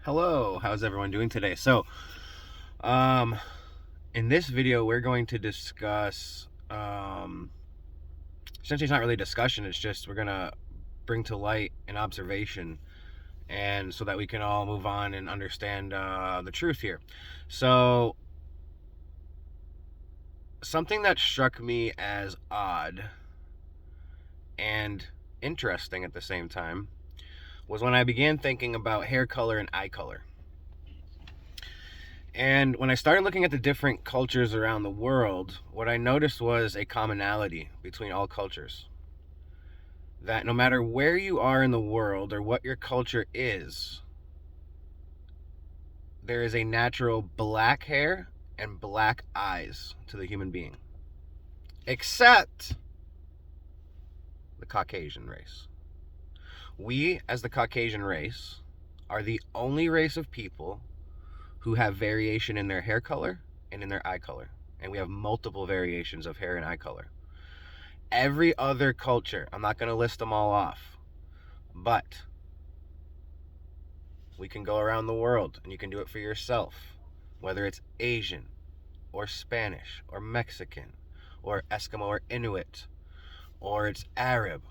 Hello, how's everyone doing today? Um, in this video, we're going to discuss, essentially it's not really a discussion, it's just we're gonna bring to light an observation and so that we can all move on and understand the truth here. So, something that struck me as odd and interesting at the same time was when I began thinking about hair color and eye color. And when I started looking at the different cultures around the world, what I noticed was a commonality between all cultures. That no matter where you are in the world or what your culture is, there is a natural black hair and black eyes to the human being. Except the Caucasian race. We, as the Caucasian race, are the only race of people who have variation in their hair color and in their eye color. And we have multiple variations of hair and eye color. Every other culture, I'm not going to list them all off, but we can go around the world and you can do it for yourself, whether it's Asian or Spanish or Mexican or Eskimo or Inuit, or it's Arab,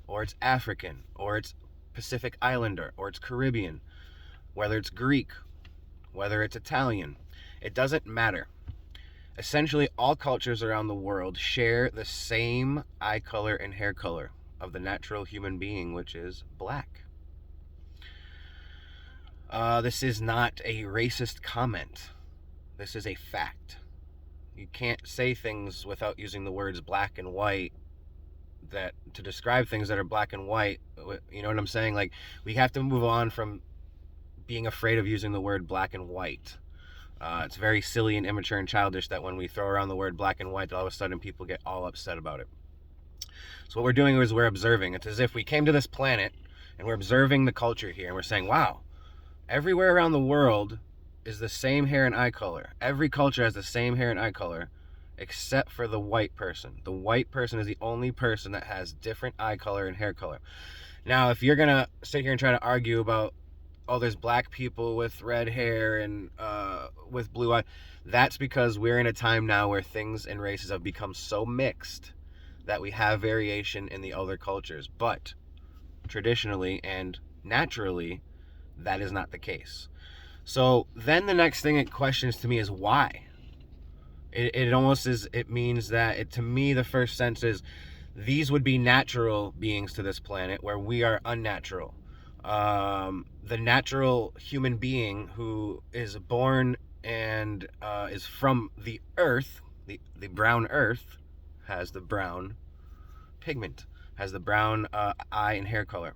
or it's African, or it's Pacific Islander, or it's Caribbean, whether it's Greek, whether it's Italian, it doesn't matter. Essentially, all cultures around the world share the same eye color and hair color of the natural human being, which is black. This is not a racist comment. This is a fact. You can't say things without using the words black and white that to describe things that are black and white. You know what I'm saying? Like, we have to move on from being afraid of using the word black and white. It's very silly and immature and childish that when we throw around the word black and white, all of a sudden people get all upset about it. So what we're doing is we're observing. It's as if we came to this planet and we're observing the culture here and we're saying, wow, everywhere around the world is the same hair and eye color. Every culture has the same hair and eye color except for the white person. The white person is the only person that has different eye color and hair color. Now, if you're going to sit here and try to argue about, oh, there's black people with red hair and with blue eyes, that's because we're in a time now where things and races have become so mixed that we have variation in the other cultures. But traditionally and naturally, that is not the case. So then the next thing it questions to me is why. It almost is, it means that to me, the first sense is these would be natural beings to this planet where we are unnatural. The natural human being who is born and is from the earth, the brown earth, has the brown pigment, has the brown eye and hair color.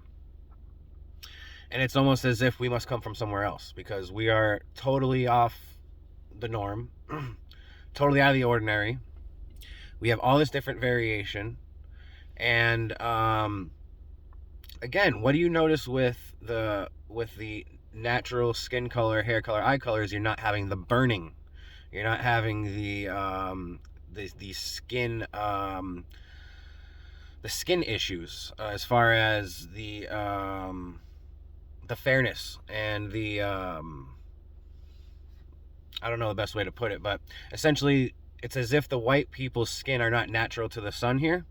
And it's almost as if we must come from somewhere else because we are totally off the norm, totally out of the ordinary. We have all this different variation. And again, what do you notice with the natural skin color, hair color, eye colors? You're not having the burning. You're not having the skin issues as far as the fairness and the I don't know the best way to put it, but essentially it's as if the white people's skin are not natural to the sun here,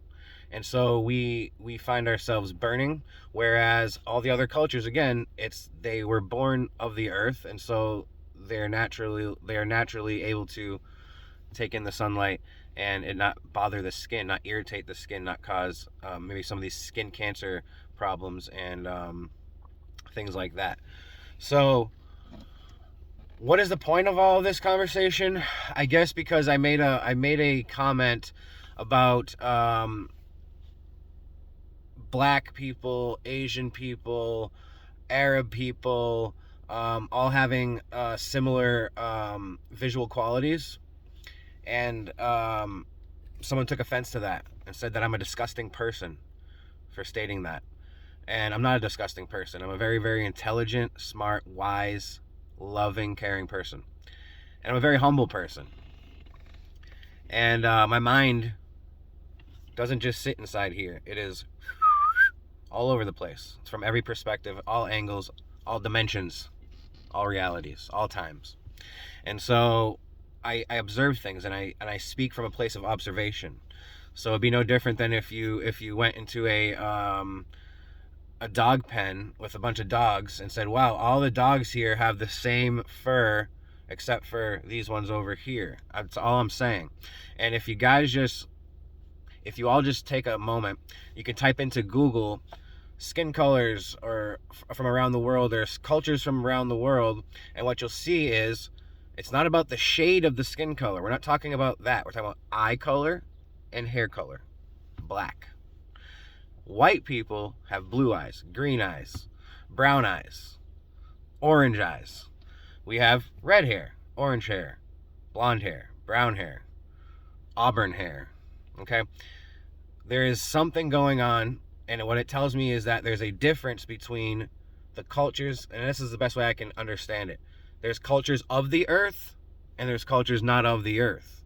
and so we find ourselves burning, whereas all the other cultures, again, it's they were born of the earth, and so they are naturally able to take in the sunlight and it not bother the skin, not irritate the skin, not cause maybe some of these skin cancer problems and things like that. So what is the point of all of this conversation? I guess because I made a comment about black people, Asian people, Arab people, all having similar visual qualities, and someone took offense to that and said that I'm a disgusting person for stating that. And I'm not a disgusting person. I'm a very, very intelligent, smart, wise, loving, caring person. And I'm a very humble person. And my mind doesn't just sit inside here. It is all over the place. It's from every perspective, all angles, all dimensions, all realities, all times. And so I observe things, and I speak from a place of observation. So it'd be no different than if you went into a dog pen with a bunch of dogs and said, wow, all the dogs here have the same fur except for these ones over here. That's all I'm saying. And if you all just take a moment, you can type into Google skin colors or from around the world, or cultures from around the world, and what you'll see is it's not about the shade of the skin color. We're not talking about that. We're talking about eye color and hair color. Black. White people have blue eyes, green eyes, brown eyes, orange eyes. We have red hair, orange hair, blonde hair, brown hair, auburn hair. Okay? There is something going on, and what it tells me is that there's a difference between the cultures, and this is the best way I can understand it. There's cultures of the earth, and there's cultures not of the earth.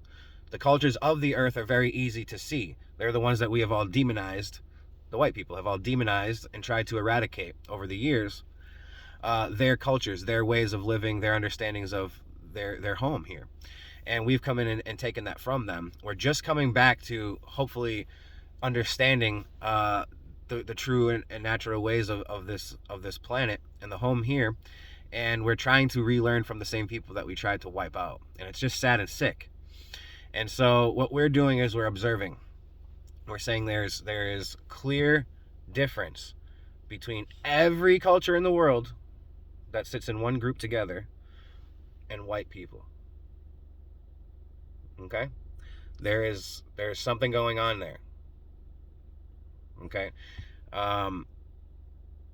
The cultures of the earth are very easy to see. They're the ones that we have all demonized. The white people have all demonized and tried to eradicate over the years their cultures, their ways of living, their understandings of their home here. And we've come in and taken that from them. We're just coming back to hopefully understanding the true and natural ways of this planet and the home here. And we're trying to relearn from the same people that we tried to wipe out. And it's just sad and sick. And so what we're doing is we're observing. We're saying there is clear difference between every culture in the world that sits in one group together and white people. Okay? There's something going on there. Okay?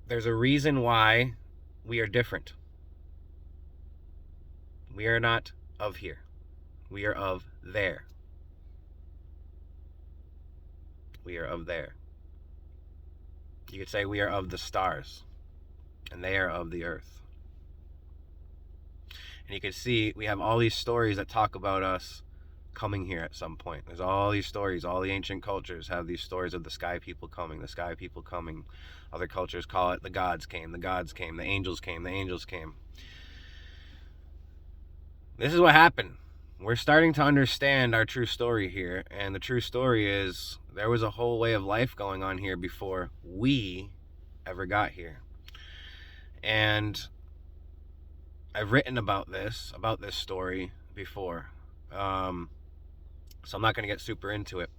There's a reason why we are different. We are not of here. We are of there. We are of there. You could say we are of the stars, and they are of the earth. And you can see we have all these stories that talk about us coming here at some point. There's all these stories. All the ancient cultures have these stories of the sky people coming, the sky people coming. Other cultures call it the gods came, the gods came, the angels came, the angels came. This is what happened. We're starting to understand our true story here, and the true story is there was a whole way of life going on here before we ever got here. And I've written about this story before, so I'm not going to get super into it.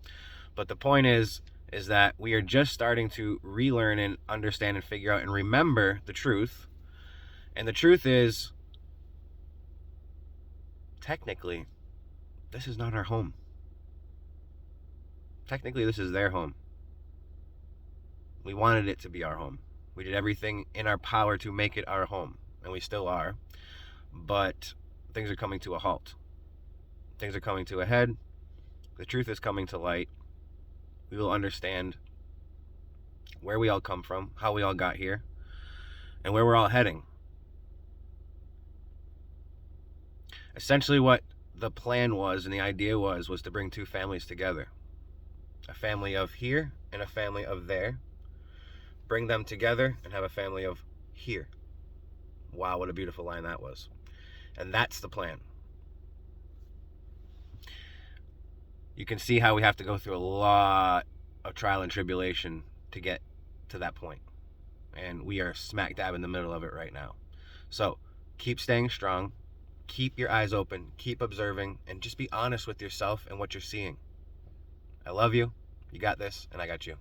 But the point is that we are just starting to relearn and understand and figure out and remember the truth. And the truth is, technically, this is not our home. Technically, this is their home. We wanted it to be our home. We did everything in our power to make it our home, and we still are. But things are coming to a halt. Things are coming to a head. The truth is coming to light. We will understand where we all come from, how we all got here, and where we're all heading. Essentially what the plan was and the idea was to bring two families together. A family of here and a family of there. Bring them together and have a family of here. Wow, what a beautiful line that was. And that's the plan. You can see how we have to go through a lot of trial and tribulation to get to that point. And we are smack dab in the middle of it right now. So keep staying strong. Keep your eyes open, keep observing, and just be honest with yourself and what you're seeing. I love you. You got this, and I got you.